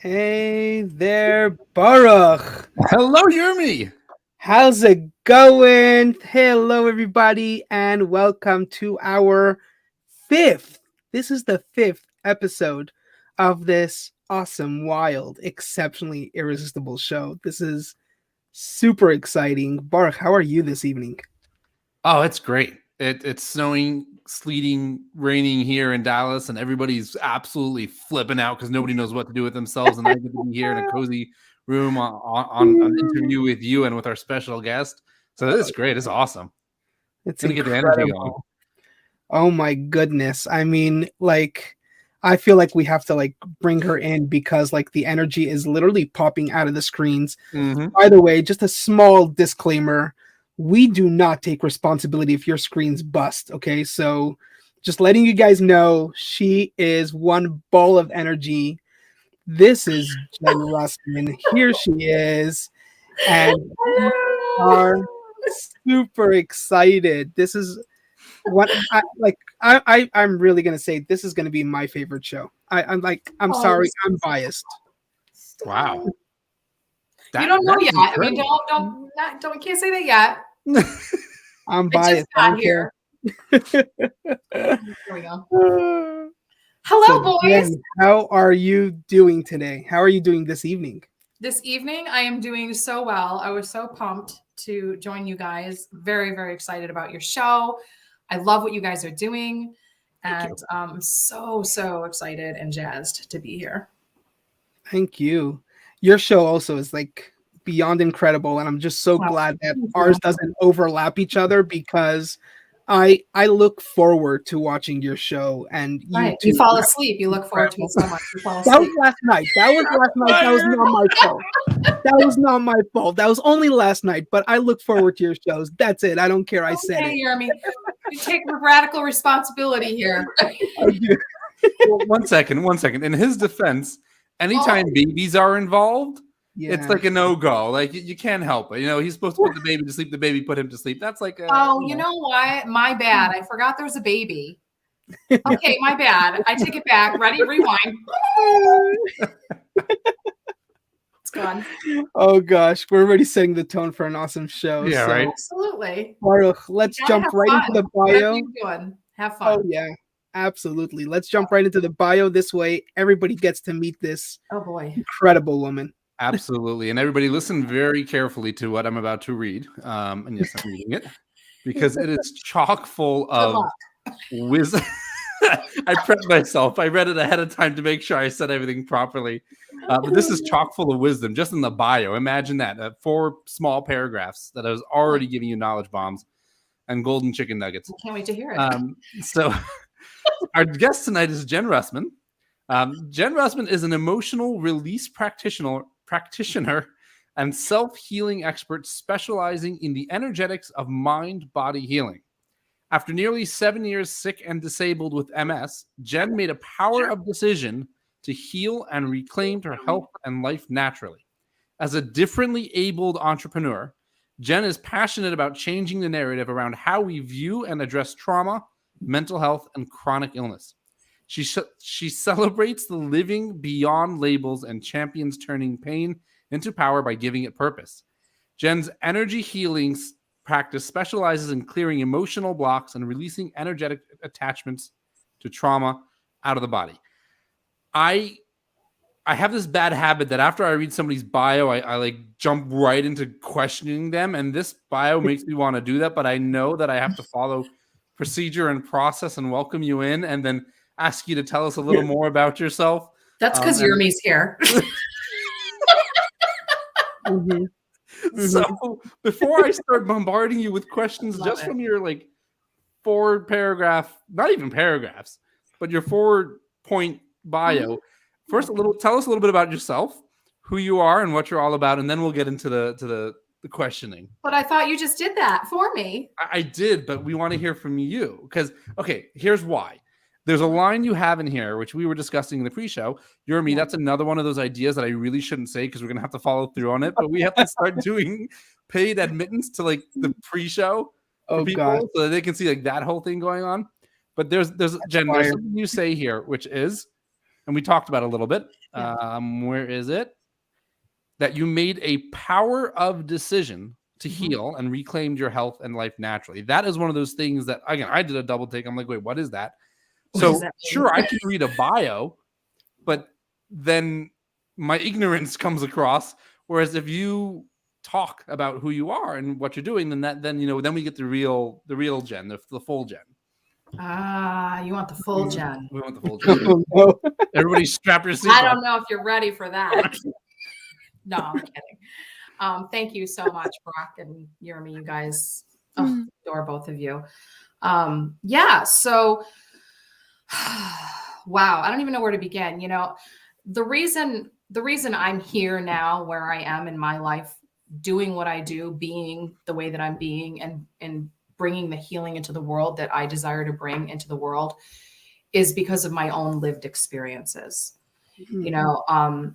Hey there, Baruch. Hello, Yurmi. How's it going? Hello, everybody, and welcome to our fifth. This is the fifth episode of this awesome, wild, exceptionally irresistible show. This is super exciting. Baruch, how are you this evening? Oh, it's great. It's snowing, sleeting, raining here in Dallas, and everybody's absolutely flipping out because nobody knows what to do with themselves. And I get to be here in a cozy room on an interview with you and with our special guest. So it's great. It's awesome. It's Gonna get the energy going. Oh my goodness. I mean, I feel like we have to bring her in because the energy is literally popping out of the screens. Mm-hmm. By the way, just a small disclaimer. We do not take responsibility if your screens bust, okay? So just letting you guys know, she is one ball of energy. This is Jen Russman. Here she is. And we are super excited. This is what I'm really gonna say. This is gonna be my favorite show. I'm sorry, I'm biased. Wow. You don't know yet. I mean, don't. We can't say that yet. I'm biased. I just got here. There we go. Hello, boys. Jen, how are you doing today? How are you doing this evening? This evening, I am doing so well. I was so pumped to join you guys. Very, very excited about your show. I love what you guys are doing. And I'm so excited and jazzed to be here. Thank you. Your show also is beyond incredible. And I'm just so glad that ours doesn't overlap each other because I look forward to watching your show. And you fall asleep. You look forward to it so much. You fall asleep. That was last night. That was not my fault. That was not my fault. That was only last night. But I look forward to your shows. That's it. I don't care. I said it. Jeremy, you take radical responsibility here. Well, one second. In his defense, anytime babies are involved, it's like a no-go. You can't help it. You know, he's supposed to put the baby to sleep. The baby put him to sleep. That's like you know what? My bad. I forgot there's a baby. Okay, my bad. I take it back. Ready? Rewind. It's gone. Oh gosh, we're already setting the tone for an awesome show. Yeah, right. Absolutely. Baruch, let's jump right into the bio. What are you doing? Have fun. Oh yeah, absolutely. Let's jump right into the bio. This way, everybody gets to meet this incredible woman. Absolutely. And everybody listen very carefully to what I'm about to read. And yes, I'm reading it because it is chock full of wisdom. I prepped myself. I read it ahead of time to make sure I said everything properly. But this is chock full of wisdom just in the bio. Imagine that. 4 small paragraphs that I was already giving you knowledge bombs and golden chicken nuggets. I can't wait to hear it. So our guest tonight is Jen Russman. Jen Russman is an emotional release practitioner and self-healing expert specializing in the energetics of mind-body healing. After nearly 7 years sick and disabled with MS, Jen made a power of decision to heal and reclaim her health and life naturally. As a differently abled entrepreneur, Jen is passionate about changing the narrative around how we view and address trauma, mental health, and chronic illness. She celebrates the living beyond labels and champions turning pain into power by giving it purpose. Jen's energy healing practice specializes in clearing emotional blocks and releasing energetic attachments to trauma out of the body. I have this bad habit that after I read somebody's bio, I jump right into questioning them, and this bio makes me want to do that, but I know that I have to follow procedure and process and welcome you in and then ask you to tell us a little more about yourself. That's because Yurmi's here. So before I start bombarding you with questions from your 4 paragraph, not even paragraphs, but your 4-point bio, first tell us a little bit about yourself, who you are and what you're all about, and then we'll get into the questioning. But I thought you just did that for me. I did, but we want to hear from you because, here's why. There's a line you have in here, which we were discussing in the pre-show. Yurmi, that's another one of those ideas that I really shouldn't say because we're going to have to follow through on it. But we have to start doing paid admittance to the pre-show for people so that they can see that whole thing going on. But there's Jen, there's something you say here, which is, and we talked about it a little bit, Where is it? That you made a power of decision to heal and reclaimed your health and life naturally. That is one of those things that, again, I did a double take. I'm like, wait, what is that? So sure, I can read a bio, but then my ignorance comes across. Whereas if you talk about who you are and what you're doing, then we get the real Jen, the full Jen. You want the full Jen. We want the full Jen. Oh, no. Everybody strap your seatbelt. I don't know if you're ready for that. No, I'm kidding. Thank you so much, Brock and Jeremy, you guys. Adore both of you. So wow, I don't even know where to begin. The reason I'm here now, where I am in my life, doing what I do, being the way that I'm being, and bringing the healing into the world that I desire to bring into the world, is because of my own lived experiences. We're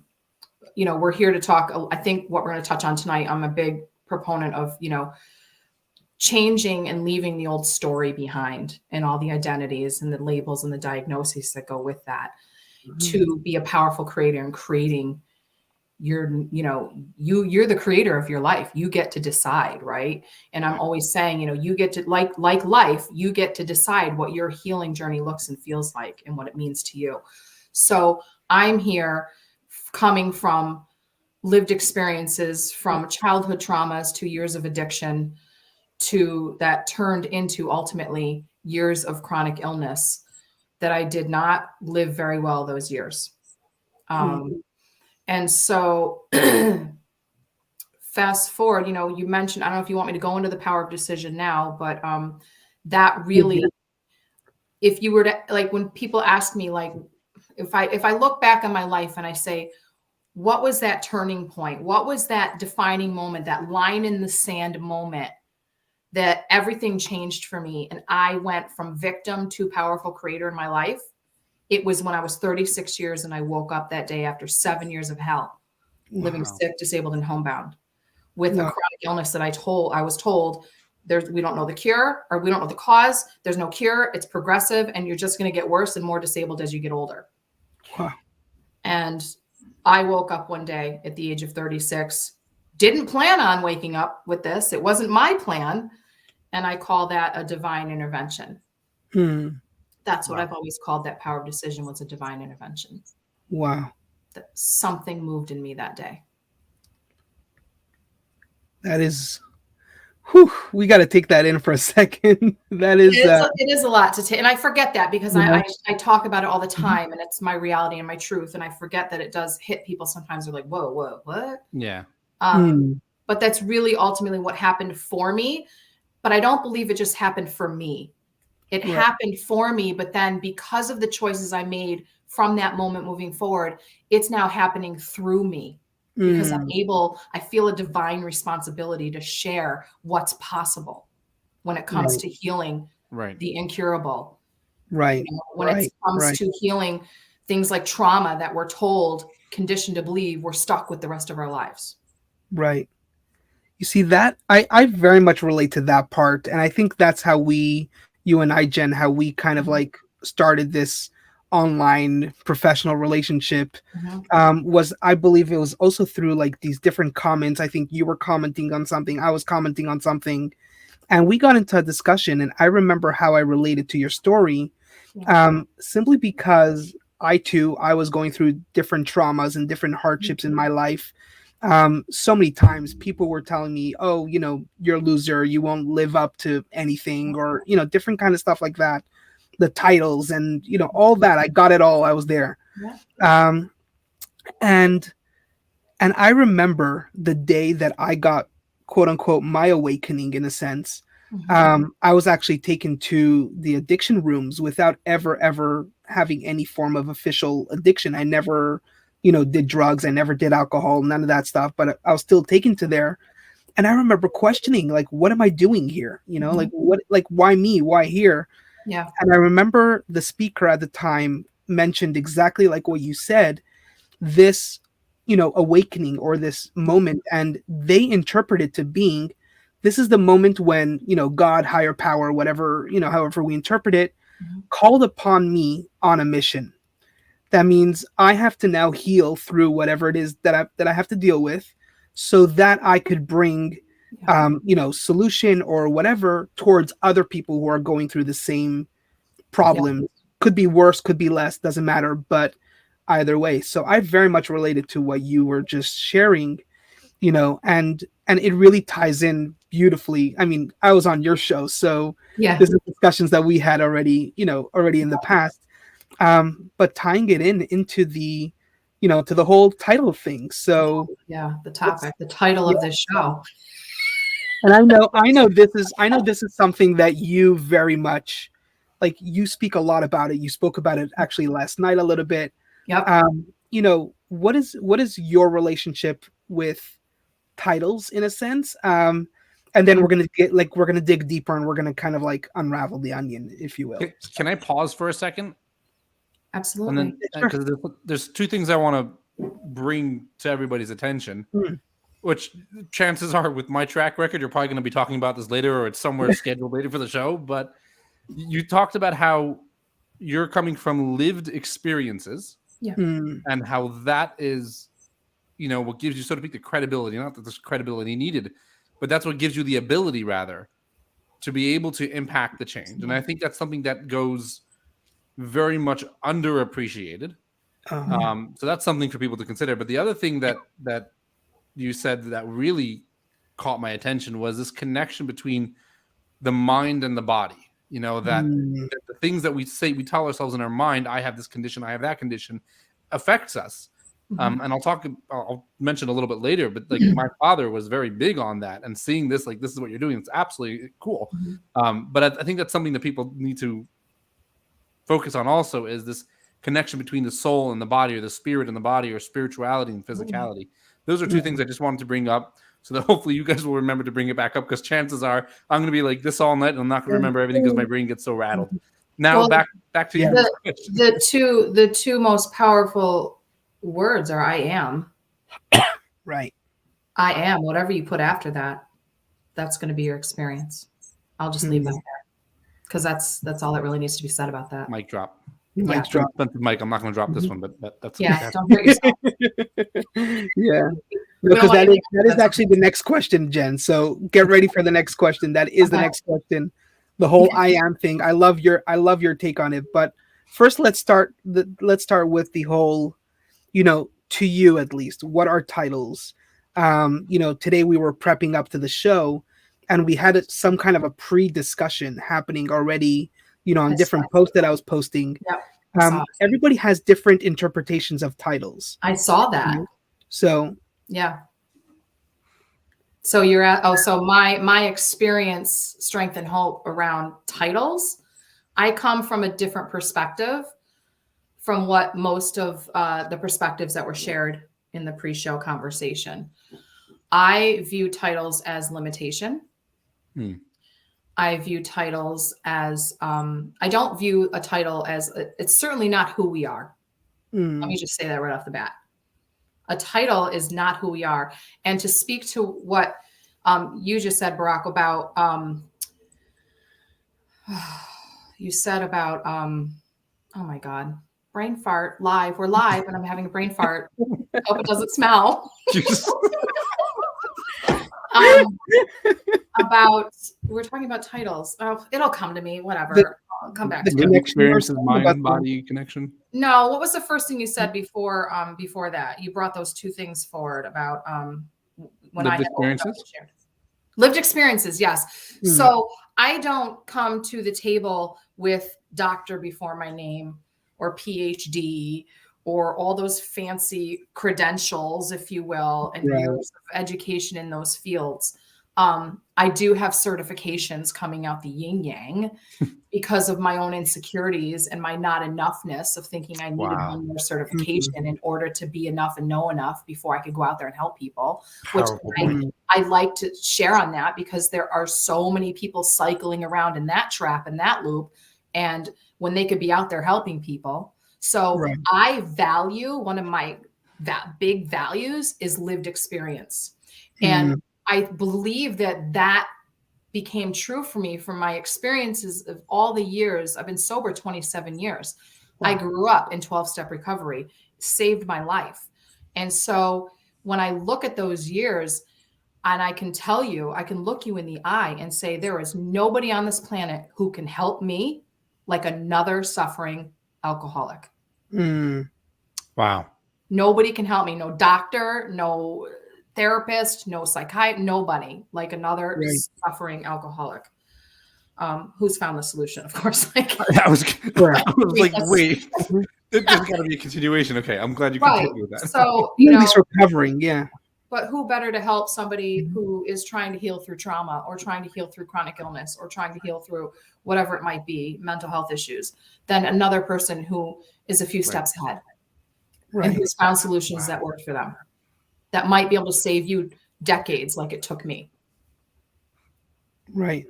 here to talk. I think what we're going to touch on tonight, I'm a big proponent of, changing and leaving the old story behind, and all the identities and the labels and the diagnoses that go with that, to be a powerful creator and creating you're the creator of your life. You get to decide, right? And I'm always saying, you get to, like life, you get to decide what your healing journey looks and feels like and what it means to you. So I'm here coming from lived experiences, from childhood traumas to years of addiction, to that turned into ultimately years of chronic illness that I did not live very well those years. And so fast forward, you mentioned, I don't know if you want me to go into the power of decision now, but that really, if you were to, like, when people ask me, like, if I look back on my life and I say, what was that turning point? What was that defining moment, that line in the sand moment that everything changed for me? And I went from victim to powerful creator in my life. It was when I was 36 years and I woke up that day after 7 years of hell, living sick, disabled, and homebound with a chronic illness that I was told we don't know the cure, or we don't know the cause. There's no cure. It's progressive, and you're just going to get worse and more disabled as you get older. Wow. And I woke up one day at the age of 36, didn't plan on waking up with this. It wasn't my plan. And I call that a divine intervention. That's what I've always called that power of decision, was a divine intervention. Wow. That something moved in me that day. That is, we got to take that in for a second. That is, it is a lot to take. And I forget that because I talk about it all the time, and it's my reality and my truth. And I forget that it does hit people. Sometimes they're like, whoa, what? Yeah. But that's really ultimately what happened for me. But I don't believe it just happened for me. It happened for me, but then because of the choices I made from that moment moving forward, it's now happening through me, because I feel a divine responsibility to share what's possible when it comes to healing the incurable. Right. When it comes to healing things like trauma that we're told, conditioned to believe we're stuck with the rest of our lives. Right. You see that I very much relate to that part. And I think that's how you and I, Jen, how we kind of like started this online professional relationship, was, I believe it was also through like these different comments. I think you were commenting on something, I was commenting on something, and we got into a discussion. And I remember how I related to your story, simply because I was going through different traumas and different hardships in my life. So many times people were telling me, oh, you're a loser, you won't live up to anything, or, different kind of stuff like that. The titles and, all that. I got it all. I was there. And I remember the day that I got, quote unquote, my awakening, in a sense. I was actually taken to the addiction rooms without ever having any form of official addiction. I never did drugs. I never did alcohol, none of that stuff, but I was still taken to there. And I remember questioning, like, what am I doing here? Why me? Why here? Yeah. And I remember the speaker at the time mentioned exactly like what you said, this, awakening or this moment. And they interpret it to being, this is the moment when, God, higher power, whatever, however we interpret it, called upon me on a mission. that means I have to now heal through whatever it is that I have to deal with, so that I could bring, solution or whatever towards other people who are going through the same problem. Could be worse, could be less, doesn't matter, but either way. So I very much related to what you were just sharing, and it really ties in beautifully. I mean, I was on your show, so this is discussions that we had already in the past. But tying it into the, to the whole title thing. So the topic, the title of this show. And I know this is something that you very much, like, you speak a lot about it. You spoke about it actually last night a little bit. Yep. What is your relationship with titles, in a sense? And then we're gonna dig deeper, and we're gonna kind of like unravel the onion, if you will. Can I pause for a second? Absolutely. And then, because there's two things I want to bring to everybody's attention, which chances are, with my track record, you're probably going to be talking about this later, or it's somewhere scheduled later for the show. But you talked about how you're coming from lived experiences, and how that is, what gives you, so to speak, the credibility. Not that there's credibility needed, but that's what gives you the ability, rather, to be able to impact the change. And I think that's something that goes very much underappreciated. So that's something for people to consider. But the other thing that you said that really caught my attention was this connection between the mind and the body. That the things that we tell ourselves in our mind, I have this condition, I have that condition, affects us. And I'll mention a little bit later, but like my father was very big on that, and seeing this, like, this is what you're doing, it's absolutely cool. But I think that's something that people need to focus on also, is this connection between the soul and the body, or the spirit and the body, or spirituality and physicality. Those are two things I just wanted to bring up, so that hopefully you guys will remember to bring it back up, because chances are I'm going to be like this all night and I'm not going to remember everything because my brain gets so rattled. Now back to you. The two most powerful words are I am. Right. I am. Whatever you put after that, that's going to be your experience. I'll just leave that there, because that's all that really needs to be said about that. Mic drop. Mic drop. Mike, I'm not going to drop this one, but that's don't hurt yourself. Because that is actually the next question, Jen. So get ready for the next question. That is the next question. The whole I am thing. I love your take on it. But first, let's start with the whole, to you at least, what are titles? Today we were prepping up to the show, and we had some kind of a pre-discussion happening already, on different posts that I was posting. Yep. Everybody has different interpretations of titles. I saw that. So So you're at so my experience, strength, and hope around titles, I come from a different perspective from what most of the perspectives that were shared in the pre-show conversation. I view titles as limitation. I view titles as I don't view a title as it's certainly not who we are. Let me just say that right off the bat. A title is not who we are. And to speak to what you just said, Barack, about you said about oh my God, brain fart live. We're live and I'm having a brain fart. Hope it doesn't smell. About we're talking about titles. Oh, it'll come to me. Whatever. I'll come back. The experiences, mind body connection. No, what was the first thing you said before that? You brought those two things forward about when I had lived experiences. Yes. So I don't come to the table with doctor before my name or PhD or all those fancy credentials, if you will, and years of education in those fields. I do have certifications coming out the yin yang because of my own insecurities and my not enoughness of thinking I needed one more certification in order to be enough and know enough before I could go out there and help people, which I like to share on that, because there are so many people cycling around in that trap and that loop, and when they could be out there helping people. So I value, one of my big values is lived experience. And I believe that became true for me from my experiences of all the years. I've been sober 27 years. I grew up in 12-step recovery, saved my life. And so when I look at those years, and I can tell you, I can look you in the eye and say, there is nobody on this planet who can help me like another suffering alcoholic. Wow. Nobody can help me. No doctor, no therapist, no psychiatrist, nobody like another suffering alcoholic. Who's found the solution, of course. Like, I was like, wait, there's got to be a continuation. Okay, I'm glad you continue with that. So, at least recovering, yeah. But who better to help somebody who is trying to heal through trauma or trying to heal through chronic illness or trying to heal through whatever it might be, mental health issues, than another person who is a few steps ahead and who's found solutions that work for them, that might be able to save you decades like it took me. Right.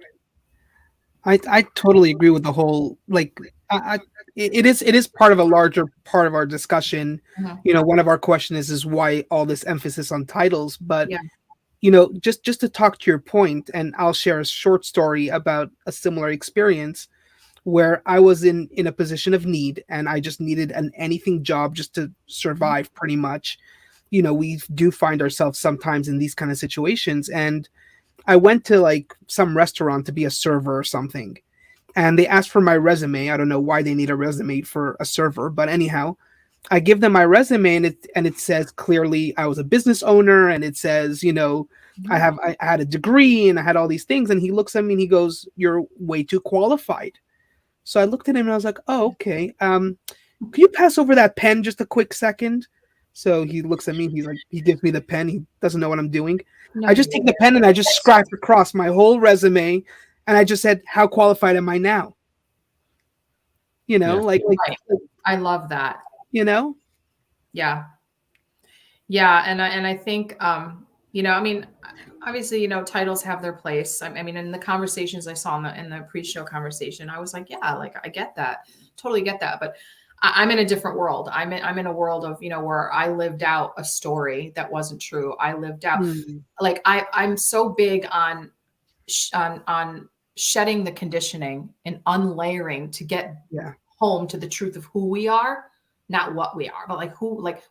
I totally agree with the whole, like, it is part of a larger part of our discussion. You know, one of our questions is why all this emphasis on titles, but you know, just to talk to your point, and I'll share a short story about a similar experience where I was in a position of need and I just needed an anything job just to survive, pretty much. You know, we do find ourselves sometimes in these kind of situations, and I went to like some restaurant to be a server or something, and they asked for my resume. I don't know why they need a resume for a server, but anyhow, I give them my resume, and it says clearly I was a business owner, and it says, you know, I had a degree and I had all these things. And he looks at me and he goes, "You're way too qualified." So I looked at him and I was like, "Oh, okay. Can you pass over that pen just a quick second?" So he looks at me, he's like, he gives me the pen. He doesn't know what I'm doing. I just take the pen and I just scratch across my whole resume, and I just said, "How qualified am I now?" You know, like I love that. You know? Yeah. And I think, you know, I mean, obviously, you know, titles have their place. I mean, in the conversations I saw in the pre-show conversation, I was like, yeah, like I get that, totally get that. But I'm in a different world. I'm in a world of, you know, where I lived out a story that wasn't true. I lived out, like, I'm so big on shedding the conditioning and unlayering to get home to the truth of who we are, not what we are, but like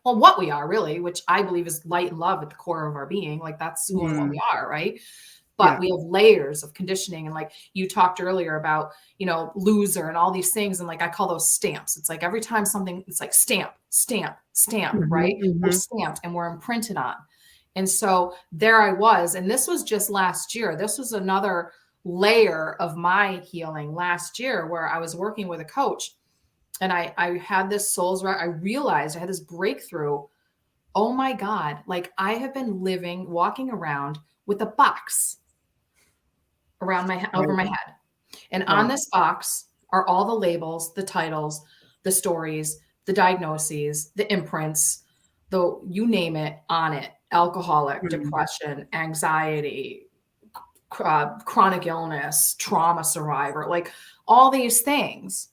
what we are really, which I believe is light and love at the core of our being. Like that's who and what we are, right? But we have layers of conditioning. And like you talked earlier about, you know, loser and all these things. And like, I call those stamps. It's like every time something, it's like stamp, right? We're stamped and we're imprinted on. And so there I was. And this was just last year. This was another layer of my healing last year where I was working with a coach. And I had this I realized I had this breakthrough. Oh my God. Like I have been walking around with a box around over my head. And on this box are all the labels, the titles, the stories, the diagnoses, the imprints, you name it on it. Alcoholic, depression, anxiety, chronic illness, trauma survivor, like all these things.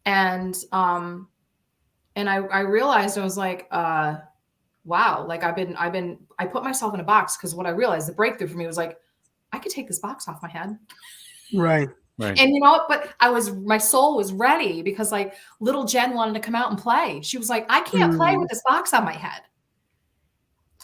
And I realized, I was like, wow, like I put myself in a box, because what I realized, the breakthrough for me was like, I could take this box off my head. Right. And you know, but my soul was ready, because like little Jen wanted to come out and play. She was like, I can't play with this box on my head.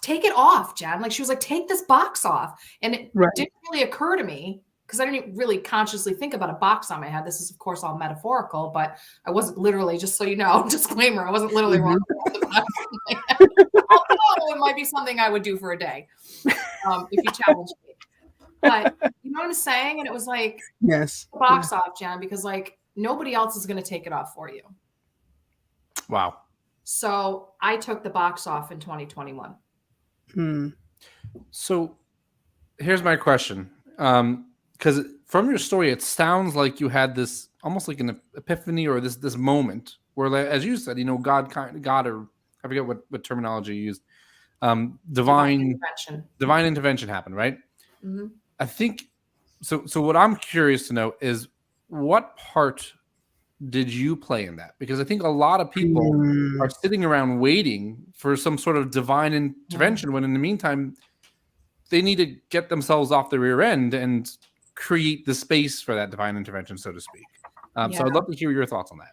Take it off, Jen. Like she was like, take this box off. And it didn't really occur to me, because I didn't really consciously think about a box on my head. This is, of course, all metaphorical, but I wasn't literally, just so you know, disclaimer, I wasn't literally wrong. Although it might be something I would do for a day if you challenge me. But you know what I'm saying? And it was like, box off, Jen, because like nobody else is going to take it off for you. Wow. So I took the box off in 2021. So here's my question. Because from your story, it sounds like you had this almost like an epiphany, or this moment where, like, as you said, you know, God, or I forget what terminology you used, divine intervention happened, right? I think so. So what I'm curious to know is, what part did you play in that? Because I think a lot of people are sitting around waiting for some sort of divine intervention, when in the meantime, they need to get themselves off the rear end and create the space for that divine intervention, so to speak. So I'd love to hear your thoughts on that.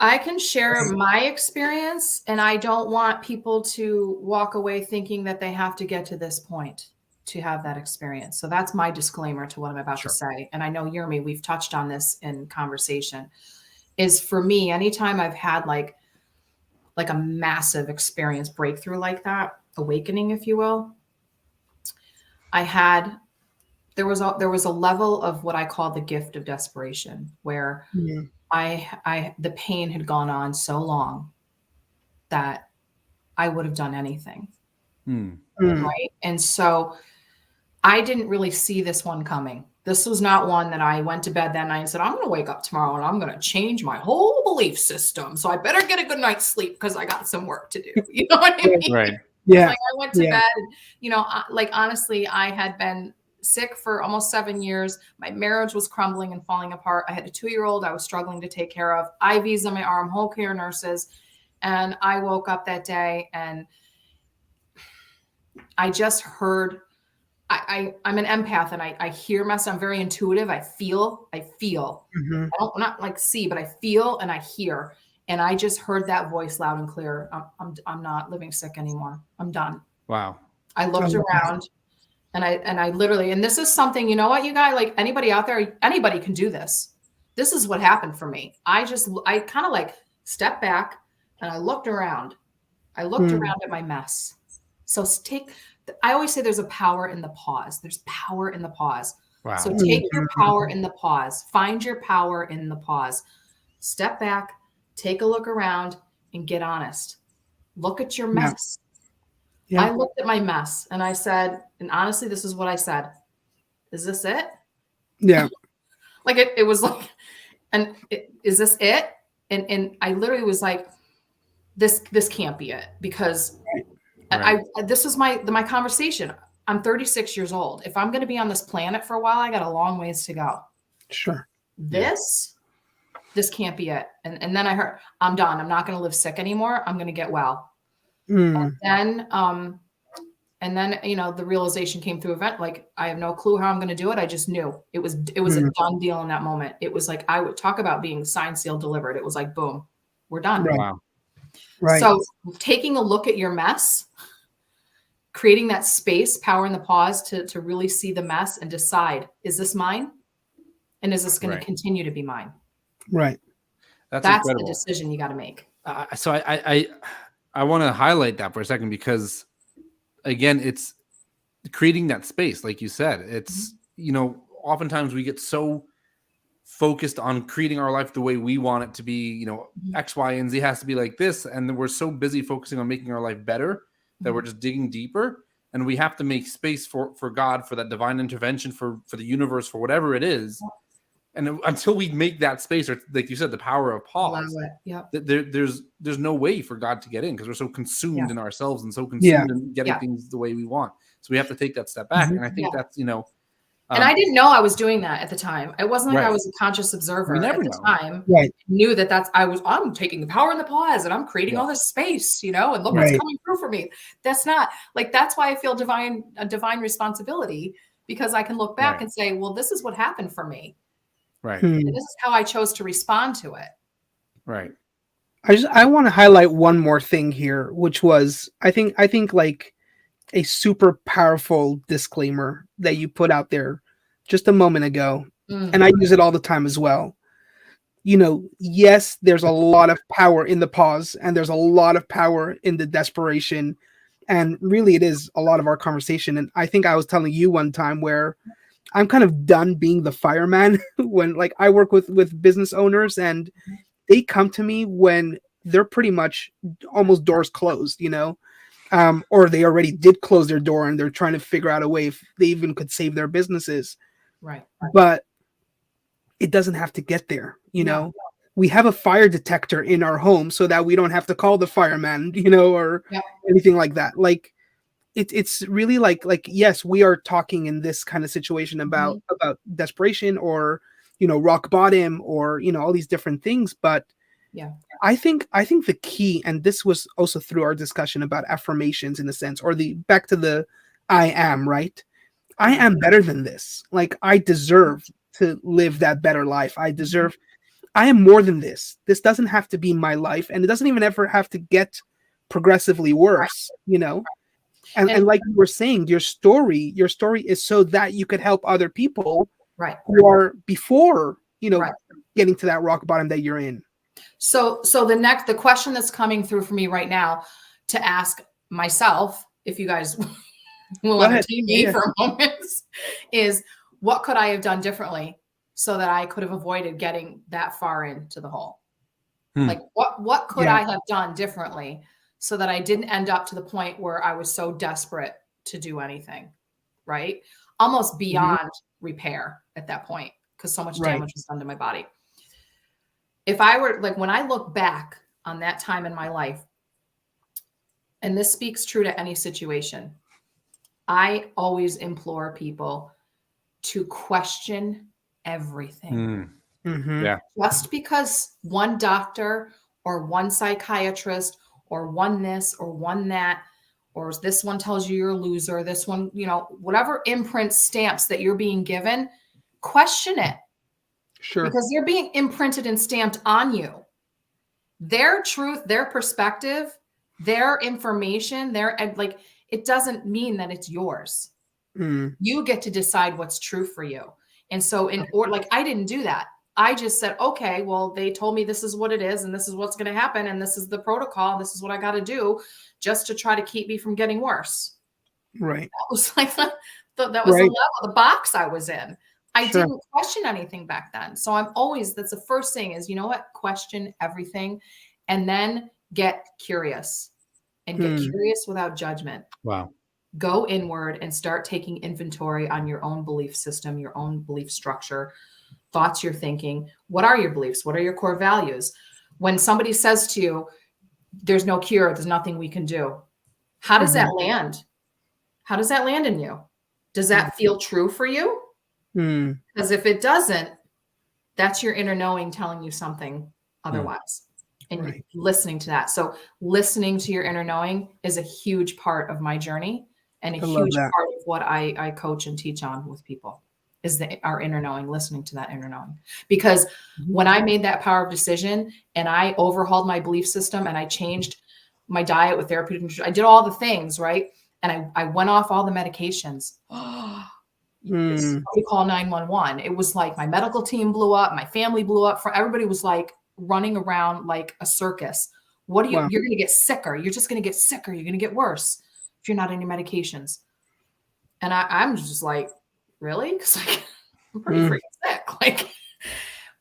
I can share my experience, and I don't want people to walk away thinking that they have to get to this point to have that experience. So that's my disclaimer to what I'm about to say. And I know Yermi, we've touched on this in conversation, is for me, anytime I've had like a massive experience breakthrough like that, awakening, if you will, there was a level of what I call the gift of desperation, where the pain had gone on so long that I would have done anything. Right. And so I didn't really see this one coming. This was not one that I went to bed that night and said, I'm going to wake up tomorrow and I'm going to change my whole belief system. So I better get a good night's sleep because I got some work to do. You know what I mean? Right. Yeah. Like I went to bed and, like, honestly, I had been sick for almost 7 years. My marriage was crumbling and falling apart. I had a 2-year-old I was struggling to take care of, IVs in my arm, whole care nurses. And I woke up that day and I just heard, I'm an empath and I hear myself. I'm very intuitive. I feel. Mm-hmm. I don't not like see, but I feel and I hear. And I just heard that voice loud and clear. I'm not living sick anymore. I'm done. Wow. I looked around and I literally, and this is something, you know what, you guys, like anybody out there, anybody can do this. This is what happened for me. I kind of like stepped back and I looked around. I looked around at my mess. So I always say there's a power in the pause. There's power in the pause. Wow. So take your power in the pause. Find your power in the pause. Step back, take a look around, and get honest. Look at your mess. Yeah. I looked at my mess and I said, and honestly, this is what I said. Is this it? Yeah. Like it was like, is this it? And I literally was like, this can't be it, because this was my conversation. I'm 36 years old. If I'm going to be on this planet for a while, I got a long ways to go. Sure. This can't be it. And then I heard, I'm done. I'm not going to live sick anymore. I'm going to get well. And then, the realization came through event. Like, I have no clue how I'm going to do it. I just knew it was a done deal in that moment. It was like, I would talk about being signed, sealed, delivered. It was like, boom, we're done. Right. Wow. Right. So taking a look at your mess, creating that space, power in the pause to really see the mess and decide, is this mine? And is this going to continue to be mine? Right. That's the decision you got to make. So I want to highlight that for a second, because again, it's creating that space. Like you said, it's, oftentimes we get so focused on creating our life the way we want it to be, X, Y, and Z has to be like this. And then we're so busy focusing on making our life better that we're just digging deeper, and we have to make space for God, for that divine intervention, for the universe, for whatever it is. And until we make that space, or like you said, the power of pause, there's no way for God to get in, because we're so consumed in ourselves and so consumed in getting things the way we want. So we have to take that step back. And I think that's, and I didn't know I was doing that at the time. It wasn't like I was a conscious observer at the time. Right. I knew I'm taking the power in the pause and I'm creating all this space, and look what's coming through for me. That's not like, that's why I feel a divine responsibility, because I can look back and say, well, this is what happened for me. Right. And this is how I chose to respond to it. Right. I want to highlight one more thing here, which was, I think like a super powerful disclaimer that you put out there just a moment ago. And I use it all the time as well. Yes, there's a lot of power in the pause, and there's a lot of power in the desperation. And really, it is a lot of our conversation. And I think I was telling you one time where I'm kind of done being the fireman when, like, I work with business owners, and they come to me when they're pretty much almost doors closed, or they already did close their door and they're trying to figure out a way if they even could save their businesses. Right. But it doesn't have to get there. We have a fire detector in our home so that we don't have to call the fireman, or anything like that. Like, it's really like, yes, we are talking in this kind of situation about desperation, or, rock bottom, or, all these different things. But I think the key, and this was also through our discussion about affirmations in a sense, or back to the I am, right? I am better than this. Like, I deserve to live that better life. I deserve, I am more than this. This doesn't have to be my life, and it doesn't even ever have to get progressively worse, you know. And like you were saying, your story is so that you could help other people right. who are before, you know, Right. getting to that rock bottom that you're in. So the question that's coming through for me right now to ask myself, if you guys will Go ahead. entertain me for a moment, is what could I have done differently so that I could have avoided getting that far into the hole? Like what could I have done differently so that I didn't end up to the point where I was so desperate to do anything, right? Almost beyond repair at that point, because so much damage was done to my body. If I were, like, when I look back on that time in my life, and this speaks true to any situation, I always implore people to question everything. Yeah. Just because one doctor or one psychiatrist or one this or one that, or this one tells you you're a loser, this one, you know, whatever imprint stamps that you're being given, question it. Sure. Because they're being imprinted and stamped on you. Their truth, their perspective, their information, like, it doesn't mean that it's yours. You get to decide what's true for you. And so like, I didn't do that. I just said, okay, well, they told me this is what it is, and this is what's going to happen, and this is the protocol, and this is what I got to do just to try to keep me from getting worse. Right. That was like that was the level, the box I was in. I didn't question anything back then. So I'm always, that's the first thing is, you know what? Question everything, and then get curious, and get curious without judgment. Wow. Go inward and start taking inventory on your own belief system, your own belief structure, thoughts you're thinking. What are your beliefs? What are your core values? When somebody says to you, there's no cure, there's nothing we can do, how does that land? How does that land in you? Does that feel true for you? Because if it doesn't, that's your inner knowing telling you something otherwise. And you're listening to that. So listening to your inner knowing is a huge part of my journey, and a huge part of what I coach and teach on with people is our inner knowing, listening to that inner knowing. Because when I made that power of decision and I overhauled my belief system and I changed my diet with therapeutic nutrition, I did all the things, right? And I went off all the medications. Somebody call 911. It was like my medical team blew up, my family blew up. Everybody was like running around like a circus. What you're going to get sicker. You're just going to get sicker. You're going to get worse if you're not on your medications. And I'm just like, really? Because like, I'm pretty freaking sick. Like,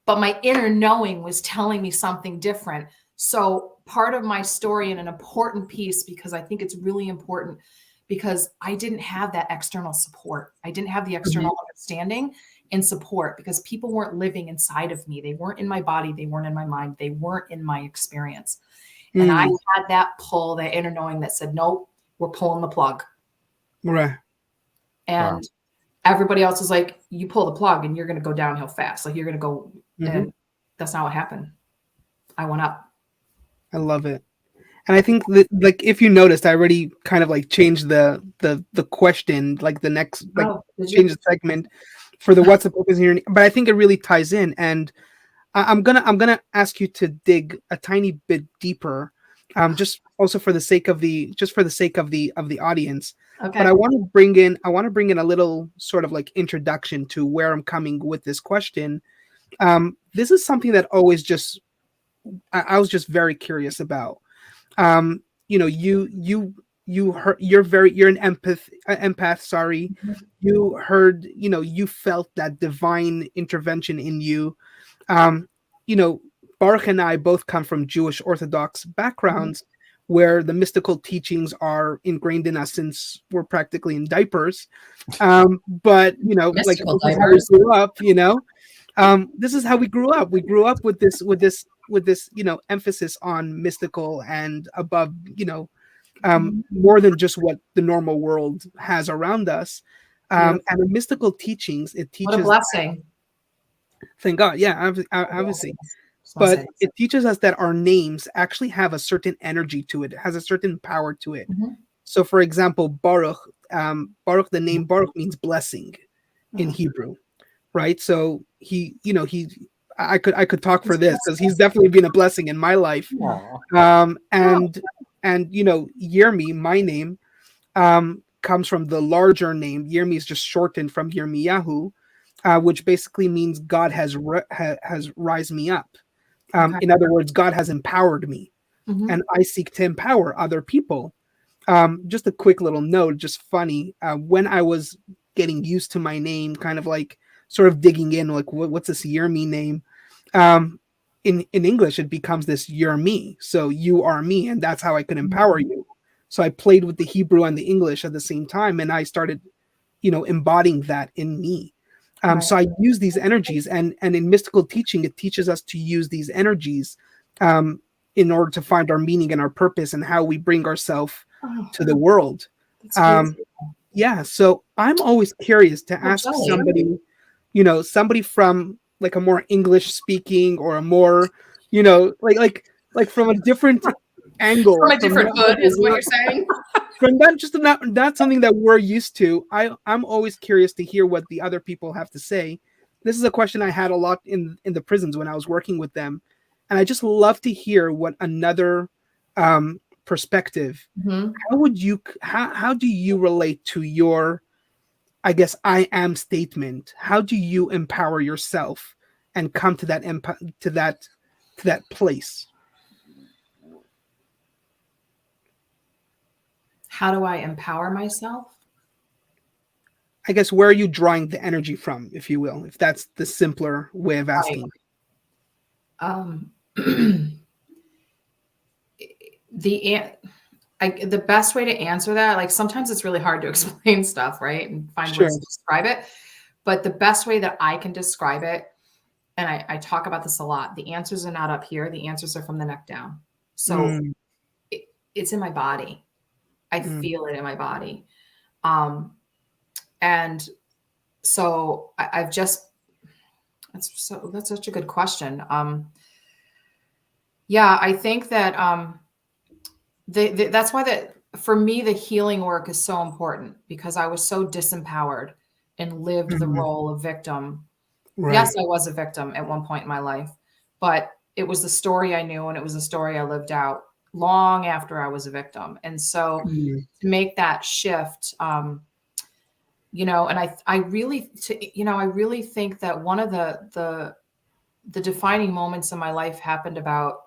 but my inner knowing was telling me something different. So part of my story, and an important piece, because I think it's really important, because I didn't have that external support. I didn't have the external understanding and support, because people weren't living inside of me. They weren't in my body. They weren't in my mind. They weren't in my experience. And I had that pull, that inner knowing that said, nope, we're pulling the plug. Right. And everybody else is like, you pull the plug and you're going to go downhill fast. Like, you're going to go, and that's not what happened. I went up. I love it. And I think that, like, if you noticed, I already kind of like changed the question, like the next, like, change the segment for the what's the purpose here. But I think it really ties in, and I'm gonna ask you to dig a tiny bit deeper, just also for the sake of the audience. Okay. But I want to bring in a little sort of like introduction to where I'm coming with this question. This is something that I was just very curious about. You know, you're an empath. Sorry. You heard, you know, you felt that divine intervention in you. You know, Baruch and I both come from Jewish Orthodox backgrounds where the mystical teachings are ingrained in us since we're practically in diapers. But, you know, mystical like diapers. How we grew up, you know, this is how we grew up. We grew up with this, you know, emphasis on mystical and above, you know, more than just what the normal world has around us. And the mystical teachings, it teaches. What a blessing. Thank God. Yeah, obviously. But it teaches us that our names actually have a certain energy to it. It has a certain power to it. So, for example, Baruch, the name Baruch means blessing in Hebrew, right? So he I could talk for this because he's definitely been a blessing in my life. And Yermi, my name, comes from the larger name. Yermi is just shortened from Yirmiyahu, which basically means God has rise me up. In other words, God has empowered me, and I seek to empower other people. Just a quick little note, just funny. When I was getting used to my name, kind of like sort of digging in, like what's this Yermi name? In English, it becomes this "you're me," so you are me, and that's how I could empower you. So I played with the Hebrew and the English at the same time, and I started, embodying that in me. So I use these energies, and in mystical teaching, it teaches us to use these energies in order to find our meaning and our purpose and how we bring ourselves to the world. Yeah, so I'm always curious to ask somebody, somebody from like a more English speaking or a more, like from a different angle, from a different hood, is what you're saying. From that, just not something that we're used to. I'm always curious to hear what the other people have to say. This is a question I had a lot in the prisons when I was working with them, and I just love to hear what another perspective. How do you relate to your, I guess, I am statement? How do you empower yourself and come to that to that place? How do I empower myself? I guess, where are you drawing the energy from, if you will, if that's the simpler way of asking? The best way to answer that, like sometimes it's really hard to explain stuff, right? And find words to describe it. But the best way that I can describe it, and I talk about this a lot, the answers are not up here. The answers are from the neck down. So it's in my body. I feel it in my body. And so I've just, that's such a good question. Yeah, I think that that's why for me, the healing work is so important, because I was so disempowered and lived the role of victim. Right. Yes, I was a victim at one point in my life, but it was the story I knew, and it was the story I lived out long after I was a victim. And so to make that shift, and I really think that one of the defining moments in my life happened about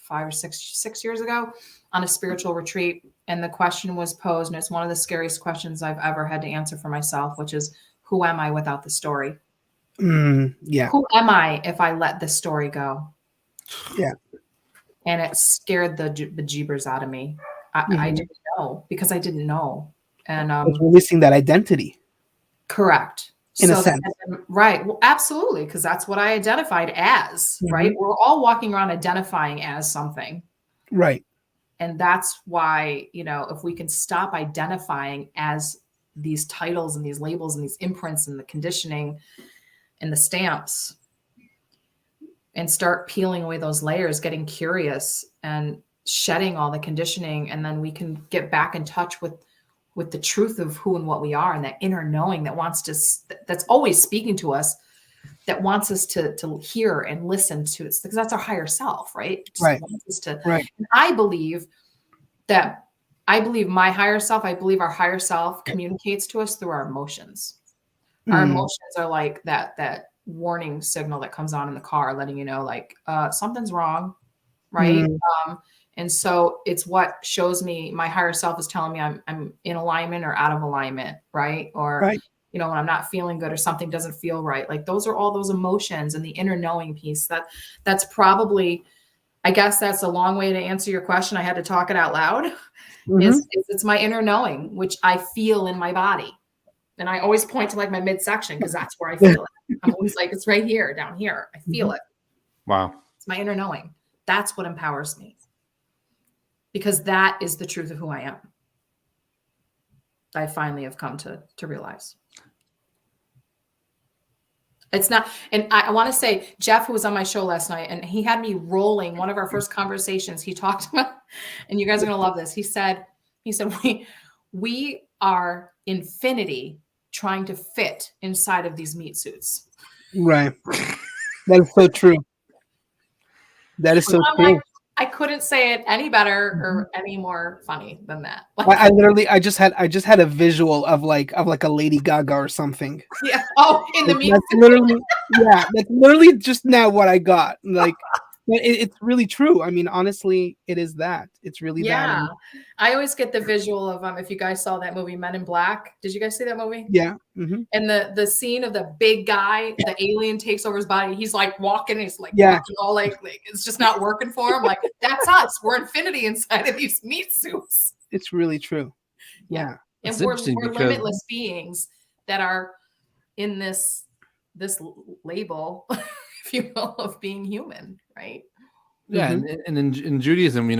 5 or 6 years ago on a spiritual retreat. And the question was posed, and it's one of the scariest questions I've ever had to answer for myself, which is, who am I without the story? Yeah. Who am I if I let the story go? Yeah. And it scared the bejeebers out of me. I didn't know, because I didn't know. And it's releasing that identity. Correct. In a sense. Right. Well, absolutely. Because that's what I identified as, right? We're all walking around identifying as something. Right. And that's why, if we can stop identifying as these titles and these labels and these imprints and the conditioning and the stamps, and start peeling away those layers, getting curious and shedding all the conditioning, and then we can get back in touch with the truth of who and what we are, and that inner knowing that that's always speaking to us, that wants us to hear and listen to it, because that's our higher self, right? Right. And I believe my higher self, I believe our higher self communicates to us through our emotions. Our emotions are like that warning signal that comes on in the car, letting you know, like, something's wrong, right? And so it's what shows me my higher self is telling me I'm in alignment or out of alignment, right? Or, when I'm not feeling good or something doesn't feel right. Like, those are all those emotions, and the inner knowing piece. That's probably, I guess that's a long way to answer your question. I had to talk it out loud. It's my inner knowing, which I feel in my body. And I always point to like my midsection, because that's where I feel it. I'm always like, it's right here, down here. I feel it. Wow. It's my inner knowing. That's what empowers me, because that is the truth of who I am. I finally have come to realize. It's not, and I want to say, Jeff, who was on my show last night, and he had me rolling. One of our first conversations, he talked about, and you guys are going to love this. He said, we are infinity trying to fit inside of these meat suits. Right. That is so true. That is so I'm true. like, I couldn't say it any better or any more funny than that. I literally, I just had a visual of like a Lady Gaga or something. Yeah. Oh, in the meat. That's literally, yeah, that's literally just now what I got. Like, it's really true. I mean, honestly, it is that. It's really that. Yeah. And, I always get the visual of if you guys saw that movie Men in Black. Did you guys see that movie? yeah. And the scene of the big guy, the alien takes over his body. He's like walking, he's like Yeah. walking all like it's just not working for him. Like that's us. We're infinity inside of these meat suits. It's really true. Yeah. And It's we're interesting because- limitless beings that are in this label, if you will, of being human, right? Yeah, and in Judaism, we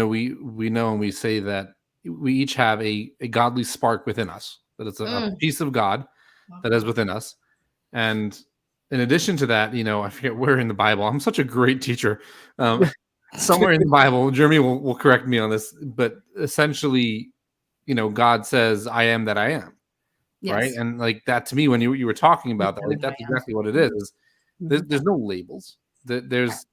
know and we say that we each have a godly spark within us. That it's a piece of God that is within us. And in addition to that, I forget where in the Bible. I'm such a great teacher. Somewhere in the Bible, Jeremy will correct me on this, but essentially, God says, "I am that I am." Yes. Right, and like that to me, when you were talking about that, like that's exactly what it is. There's no labels. There's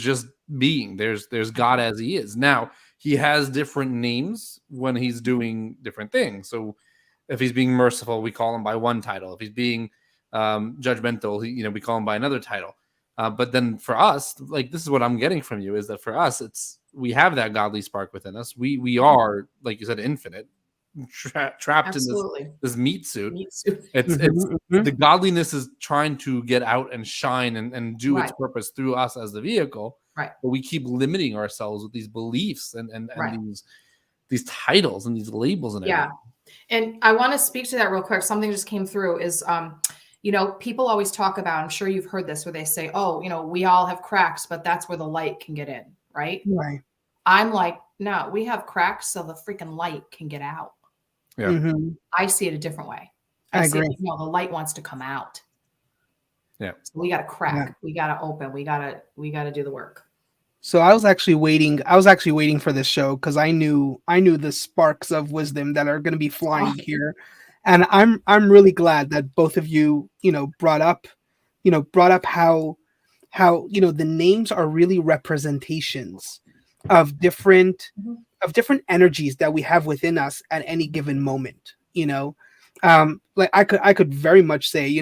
just being. There's God as He is. Now He has different names when He's doing different things. So if He's being merciful, we call Him by one title. If He's being judgmental, we call Him by another title. But then for us, like this is what I'm getting from you, is that for us, we have that godly spark within us. We are, like you said, infinite, trapped Absolutely. in this meat suit. Meat suit. It's the godliness is trying to get out and shine and do its purpose through us as the vehicle. Right. But we keep limiting ourselves with these beliefs and these titles and these labels and everything. And I want to speak to that real quick. Something just came through is people always talk about, I'm sure you've heard this, where they say, oh, we all have cracks, but that's where the light can get in, right? Right. I'm like, no, we have cracks so the freaking light can get out. Yeah. I see it a different way. I see agree. it, the light wants to come out. Yeah. So we got to crack. Yeah. We got to open. We got to do the work. So I was actually waiting for this show because I knew the sparks of wisdom that are going to be flying here, and I'm really glad that both of you brought up how the names are really representations of different energies that we have within us at any given moment. Like I could very much say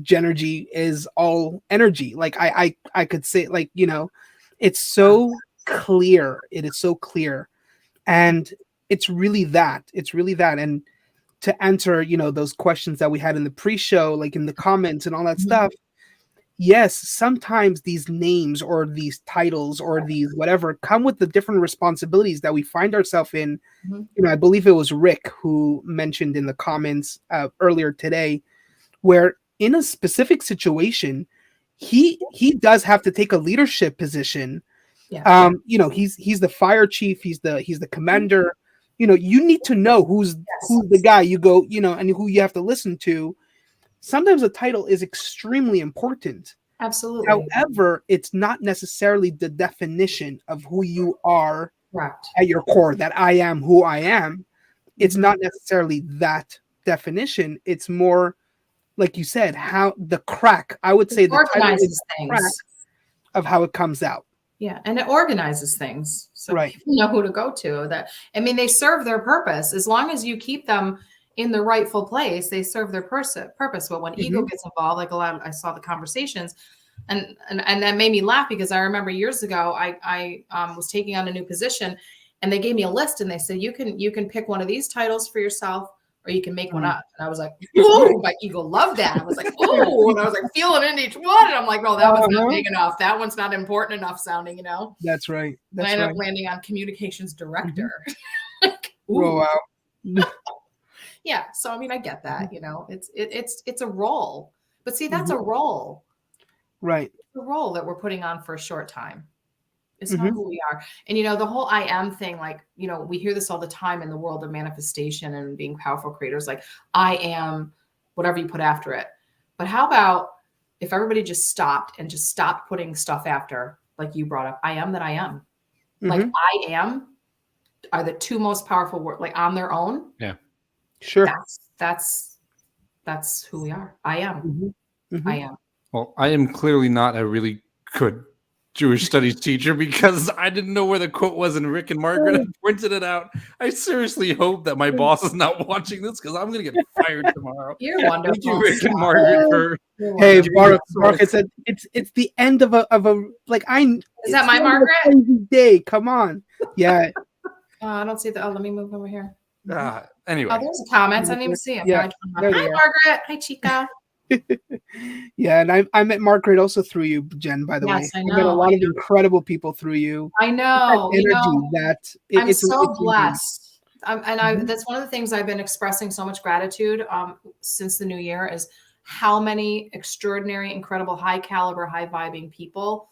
Jenergy is all energy. Like I could say, like, it's so clear. It is so clear. And it's really that. And to answer, those questions that we had in the pre-show, like in the comments and all that stuff, yes, sometimes these names or these titles or these whatever come with the different responsibilities that we find ourselves in. I believe it was Rick who mentioned in the comments earlier today, where in a specific situation, he does have to take a leadership position. Yeah. He's the fire chief, he's the commander. You need to know who's the guy you go, and who you have to listen to. Sometimes a title is extremely important. Absolutely. However, it's not necessarily the definition of who you are. Correct. At your core, that I am who I am. It's not necessarily that definition. It's more, like you said, how the crack. I would say the title is the crack of how it comes out. Yeah, and it organizes things, so right. people know who to go to. They serve their purpose as long as you keep them in the rightful place. They serve their purpose. But when ego gets involved, like I saw the conversations, and that made me laugh because I remember years ago I was taking on a new position, and they gave me a list and they said you can pick one of these titles for yourself, or you can make one up. And I was like, oh, my ego loved that. I was like, oh, and I was like feeling in each one. And I'm like, no, that one's not big enough. That one's not important enough sounding, That's right. And I ended up landing on communications director. Oh, wow. Yeah. So, I get that, it's a role, but see, that's a role. Right. It's a role that we're putting on for a short time. It's not who we are. And, the whole I am thing, like, we hear this all the time in the world of manifestation and being powerful creators, like I am whatever you put after it. But how about if everybody just stopped putting stuff after, like you brought up, I am that I am. Like I am are the two most powerful words, like on their own. Yeah. Sure. That's who we are. I am. I am. Well, I am clearly not a really good Jewish studies teacher, because I didn't know where the quote was, and Rick and Margaret had pointed it out. I seriously hope that my boss is not watching this, because I'm going to get fired tomorrow. You're wonderful. Thank you, Rick and Margaret, for Hey, giving me Baruch, source. it's the end of a like Is that my the end of a Margaret? crazy day. Come on, yeah. I don't see the. Oh, let me move over here. Anyway, Oh, there's comments. I didn't even see them. Yeah, there Hi, they are. Margaret. Hi, Chica. Yeah, and I met Margaret also through you, Jen. By the way, Yes, I I met a know. lot of incredible people through you. I know. That energy that I'm so it's blessed. Mhm. That's one of the things I've been expressing so much gratitude since the new year is how many extraordinary, incredible, high caliber, high vibing people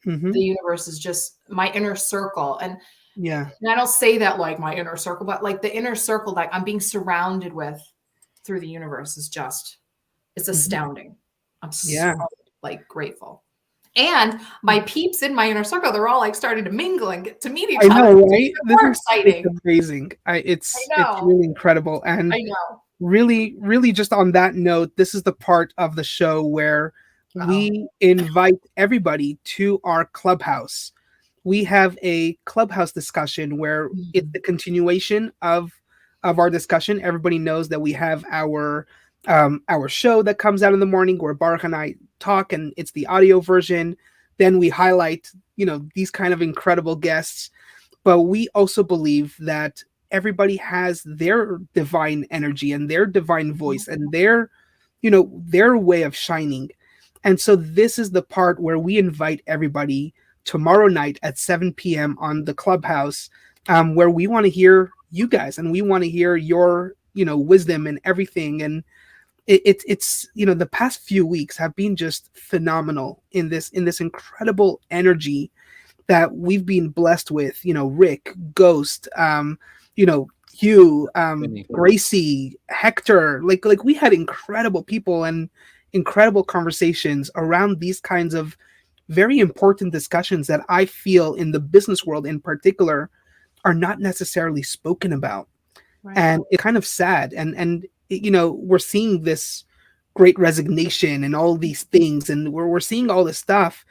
the universe is just my inner circle. And I don't say that like my inner circle, but like the inner circle that I'm being surrounded with through the universe is just, it's astounding. I'm so like grateful. And my peeps in my inner circle, they're all like starting to mingle and get to meet each other. I know, right? This is exciting. It's amazing. It's really incredible. And I know. really, really just on that note, this is the part of the show where we invite everybody to our clubhouse. We have a clubhouse discussion where it's the continuation of our discussion. Everybody knows that we have our show that comes out in the morning where Baruch and I talk, and it's the audio version. Then we highlight, these kind of incredible guests. But we also believe that everybody has their divine energy and their divine voice and their way of shining. And so this is the part where we invite everybody tomorrow night at 7 p.m. on the Clubhouse, where we want to hear you guys and we want to hear your wisdom and everything. And it's the past few weeks have been just phenomenal in this incredible energy that we've been blessed with. Rick, Ghost, Hugh, Gracie, Hector, like we had incredible people and incredible conversations around these kinds of very important discussions that I feel in the business world in particular are not necessarily spoken about. Right. And it's kind of sad. And we're seeing this great resignation and all these things, and we're seeing all this stuff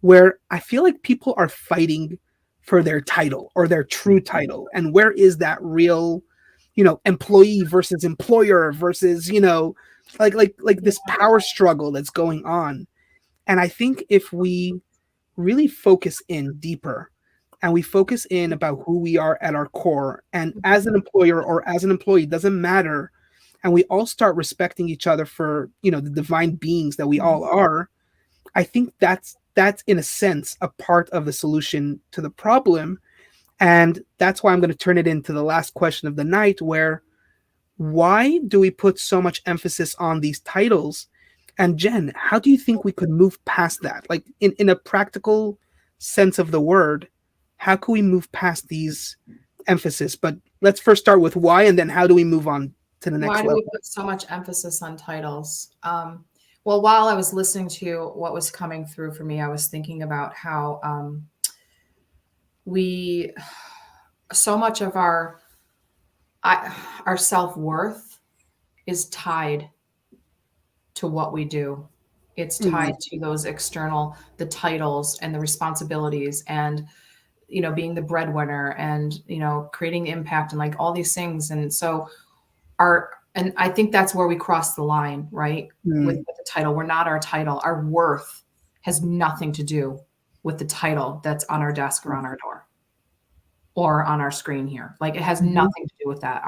where I feel like people are fighting for their title or their true title. And where is that real, employee versus employer versus, like this power struggle that's going on. And I think if we really focus in deeper and we focus in about who we are at our core, and as an employer or as an employee, doesn't matter, and we all start respecting each other for, the divine beings that we all are, I think that's in a sense a part of the solution to the problem. And that's why I'm going to turn it into the last question of the night, where why do we put so much emphasis on these titles? And Jen, how do you think we could move past that? Like in a practical sense of the word, how can we move past these emphasis? But let's first start with why, and then how do we move on to the next level? Why do we put so much emphasis on titles? Well, while I was listening to what was coming through for me, I was thinking about how so much of our self-worth is tied to what we do. It's tied to those the titles and the responsibilities and, being the breadwinner and, creating impact and like all these things. And so and I think that's where we cross the line, right? With the title. We're not our title. Our worth has nothing to do with the title that's on our desk or on our door or on our screen here. Like it has nothing to do with that.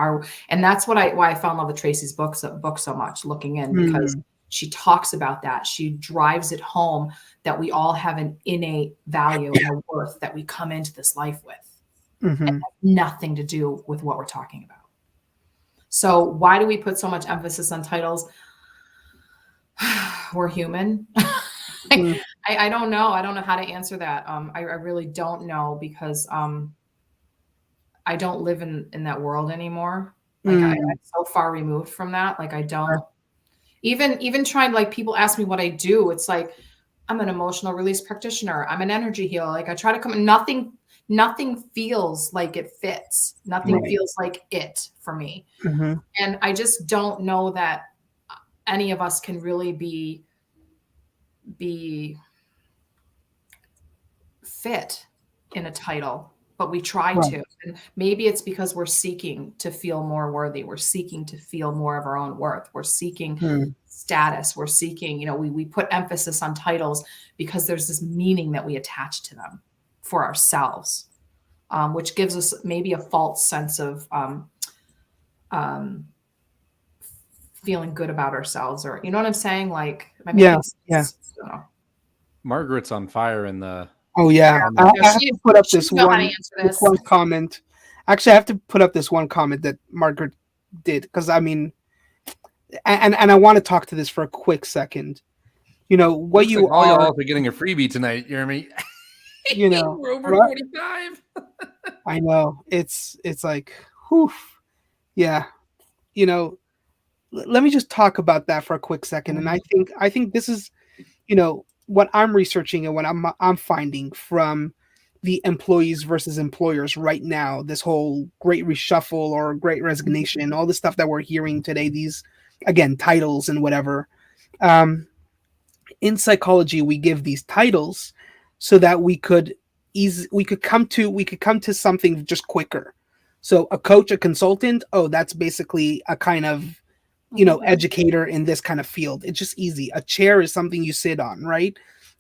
And that's why I fell in love with Tracy's book so much, Looking In, because she talks about that. She drives it home that we all have an innate value and a worth that we come into this life with. And has nothing to do with what we're talking about. So why do we put so much emphasis on titles? We're human. I don't know. I don't know how to answer that. I really don't know, because I don't live in that world anymore. Like I'm so far removed from that. Like I don't even trying, like people ask me what I do. It's like, I'm an emotional release practitioner. I'm an energy healer. Like I try to come, nothing feels like it fits. Nothing feels like it for me. And I just don't know that any of us can really be fit in a title, but we try Right. to. And maybe it's because we're seeking to feel more worthy. We're seeking to feel more of our own worth. We're seeking status. We're seeking, we put emphasis on titles because there's this meaning that we attach to them for ourselves, which gives us maybe a false sense of feeling good about ourselves, or you know what I'm saying? Like, am I making sense? Yeah. I don't know. Margaret's on fire in the. Oh yeah, No, I have she- to put up she this know how to one, answer this. comment. Actually, I have to put up this one comment that Margaret did, because I mean, and I want to talk to this for a quick second. What Looks you like all are, y'all are getting a freebie tonight, Jeremy. We're over right? 45. I know it's like, whew, yeah. Let me just talk about that for a quick second, and I think this is, what I'm researching and what I'm finding from the employees versus employers right now, this whole great reshuffle or great resignation, all the stuff that we're hearing today, these, again, titles and whatever. In psychology, we give these titles so that we could come to something just quicker. So a coach, a consultant, that's basically a kind of, educator in this kind of field. It's just easy. A chair is something you sit on, right?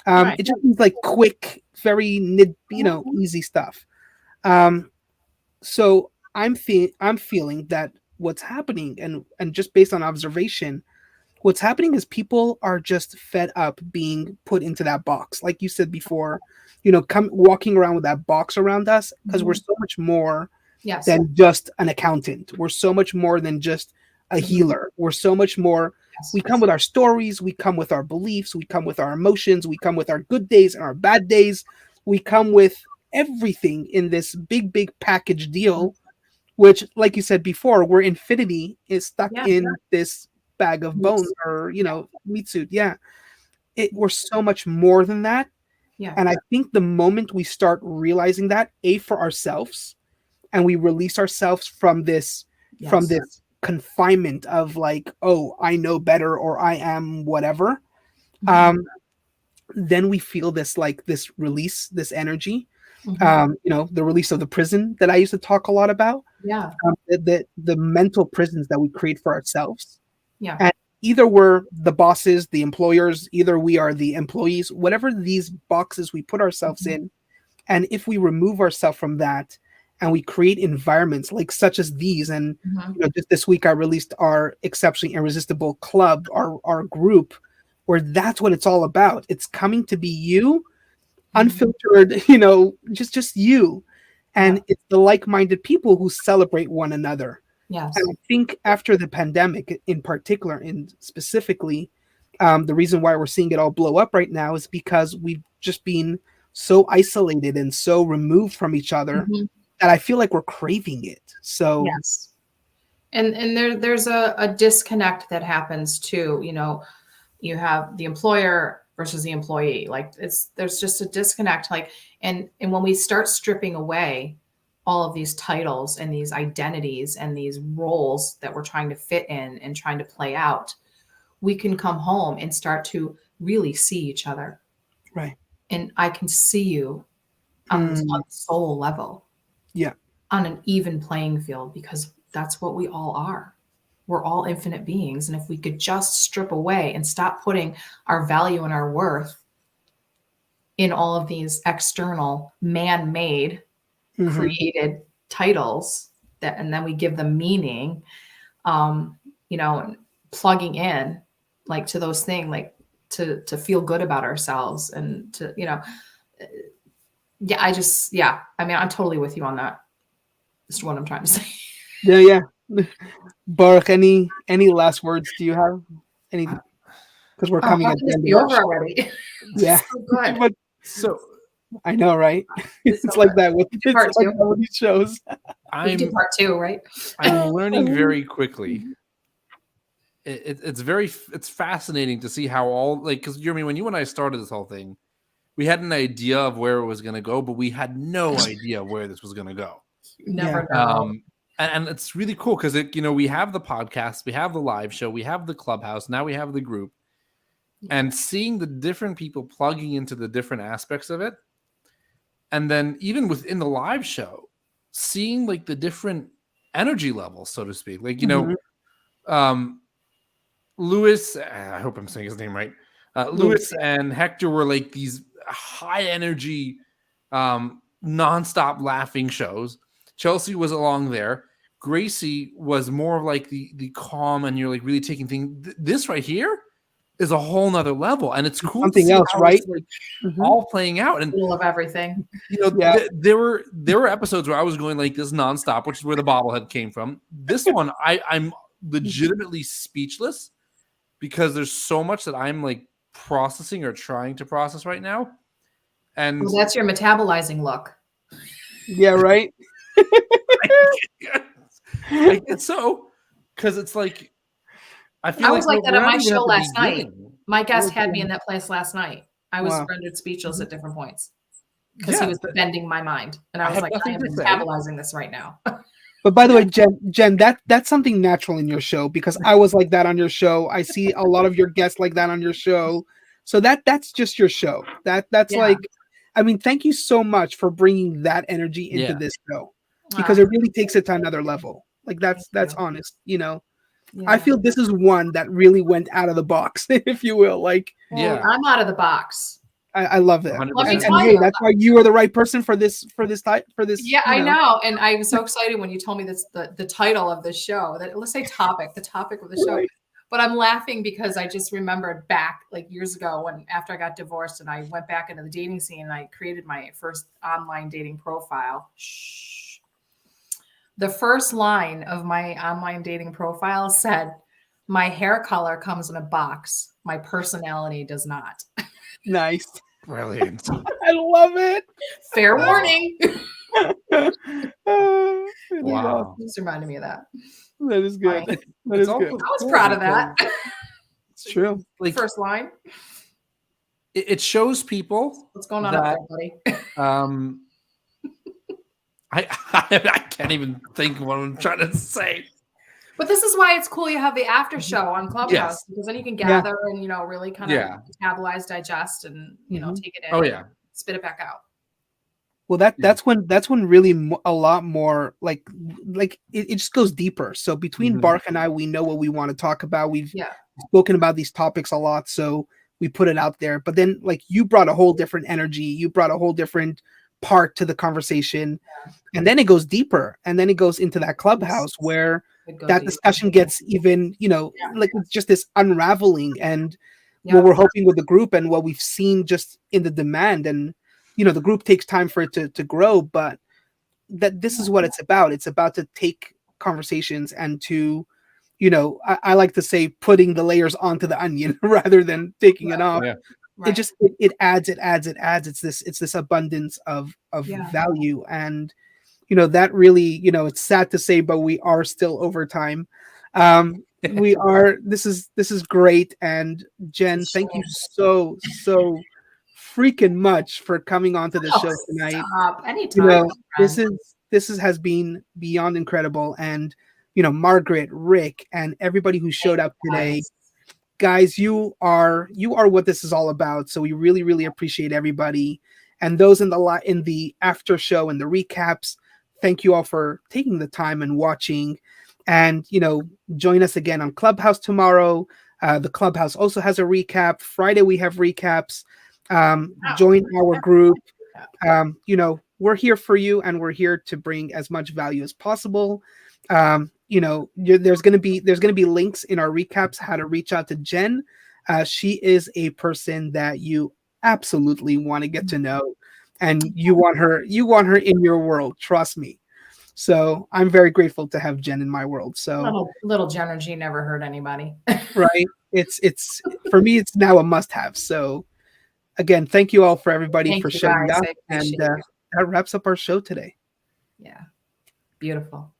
Right. It just means like quick, very easy stuff. So I'm feeling that what's happening, and just based on observation, what's happening is people are just fed up being put into that box, like you said before. Come walking around with that box around us, because we're so much more Yes. than just an accountant. We're so much more than just a healer. We're so much more. Yes. We come with our stories, we come with our beliefs, we come with our emotions, we come with our good days and our bad days. We come with everything in this big package deal, which, like you said before, where infinity is stuck in this bag of bones, or meat suit. We're so much more than that. And I think the moment we start realizing that, for ourselves, and we release ourselves from this confinement of like, oh, I know better, or I am whatever, then we feel this release, this energy, the release of the prison that I used to talk a lot about. The mental prisons that we create for ourselves. And either we're the bosses, the employers, either we are the employees, whatever these boxes we put ourselves in. And if we remove ourselves from that, and we create environments like such as these, and just this week I released our Exceptionally Irresistible Club, our group, where that's what it's all about. It's coming to be you, unfiltered, just you. And it's the like-minded people who celebrate one another. Yes. And I think after the pandemic in particular, and specifically, the reason why we're seeing it all blow up right now is because we've just been so isolated and so removed from each other that I feel like we're craving it. So yes. And there's a disconnect that happens too. You have the employer versus the employee. Like there's just a disconnect. Like, and when we start stripping away all of these titles and these identities and these roles that we're trying to fit in and trying to play out, we can come home and start to really see each other. Right. And I can see you on the soul level. Yeah. On an even playing field, because that's what we all are. We're all infinite beings. And if we could just strip away and stop putting our value and our worth in all of these external, man-made, created titles, and then we give them meaning, plugging in like to those things, like to feel good about ourselves, and to, I mean, I'm totally with you on that. That's what I'm trying to say. Yeah. Baruch, any last words do you have? Any? Because we're coming at the end of over already. Yeah. So good. But So I know, right? It's like that with these shows. We do part 2, right? I'm learning very quickly. It's fascinating to see how all, like, because Jeremy, when you and I started this whole thing, we had an idea of where it was going to go, but we had no idea where this was going to go. Never know. And it's really cool because we have the podcast, we have the live show, we have the Clubhouse, now we have the group, and seeing the different people plugging into the different aspects of it, And then even within the live show, seeing like the different energy levels, so to speak. Like, Lewis, I hope I'm saying his name right. Lewis and Hector were like these high energy, nonstop laughing shows. Chelsea was along there. Gracie was more of like the calm, and you're like really taking things. This right here is a whole nother level, and it's cool. Something else, right? Like, all playing out, and middle of everything. There were episodes where I was going like this nonstop, which is where the bobblehead came from. This one, I'm legitimately speechless because there's so much that I'm like processing or trying to process right now. And that's your metabolizing look. Yeah, right. I guess so, because it's like I was like that at my show last night. My guest had me in that place last night. I was rendered speechless at different points because he was bending my mind, and I was like, I am metabolizing this right now. But by the way, Jen, that's something natural in your show, because I was like that on your show. I see a lot of your guests like that on your show. So that's just your show. That's like, I mean, thank you so much for bringing that energy into this show, because it really takes it to another level. Like that's honest, Yeah. I feel this is one that really went out of the box, if you will. Like, I'm out of the box. I love that. And hey, that's why you are the right person for this. Yeah, I know. And I was so excited when you told me this, the title of the show, that let's say the topic of the show. Right. But I'm laughing because I just remembered back like years ago when after I got divorced and I went back into the dating scene and I created my first online dating profile. The first line of my online dating profile said, "My hair color comes in a box. My personality does not." Nice. Brilliant. I love it. Fair warning. Wow. Just reminded me of that. That is good. That is good. I was proud of that. It's true. Like, first line. It shows people what's going on up there, buddy. I can't even think what I'm trying to say. But this is why it's cool you have the after show on Clubhouse, because then you can gather and really kind of metabolize, digest, and take it in. Spit it back out. Well, that's when really a lot more like it just goes deeper. So between Bark and I, we know what we want to talk about. We've spoken about these topics a lot, so we put it out there. But then like you brought a whole different energy. You brought a whole different part to the conversation, and then it goes deeper, and then it goes into that Clubhouse where that discussion gets even like it's just this unraveling, and what we're hoping with the group and what we've seen just in the demand, and the group takes time for it to grow, but that this is what it's about. It's about to take conversations and to I like to say putting the layers onto the onion rather than taking it off. It just it adds. It's this abundance of value, and that really it's sad to say, but we are still over time. We are. This is great, and Jen, thank you so freaking much for coming onto the show tonight. Anytime. This has been beyond incredible, and Margaret, Rick, and everybody who showed up today. Guys, you are what this is all about. So we really, really appreciate everybody, and those in the after show and the recaps. Thank you all for taking the time and watching, and join us again on Clubhouse tomorrow. The Clubhouse also has a recap. Friday we have recaps. Join our group. We're here for you, and we're here to bring as much value as possible. There's going to be links in our recaps how to reach out to Jen. She is a person that you absolutely want to get to know, and you want her in your world. Trust me. So I'm very grateful to have Jen in my world. So little Jenergy never hurt anybody. Right. It's for me, it's now a must have. So again, thank you all for everybody for showing up. And that wraps up our show today. Yeah. Beautiful.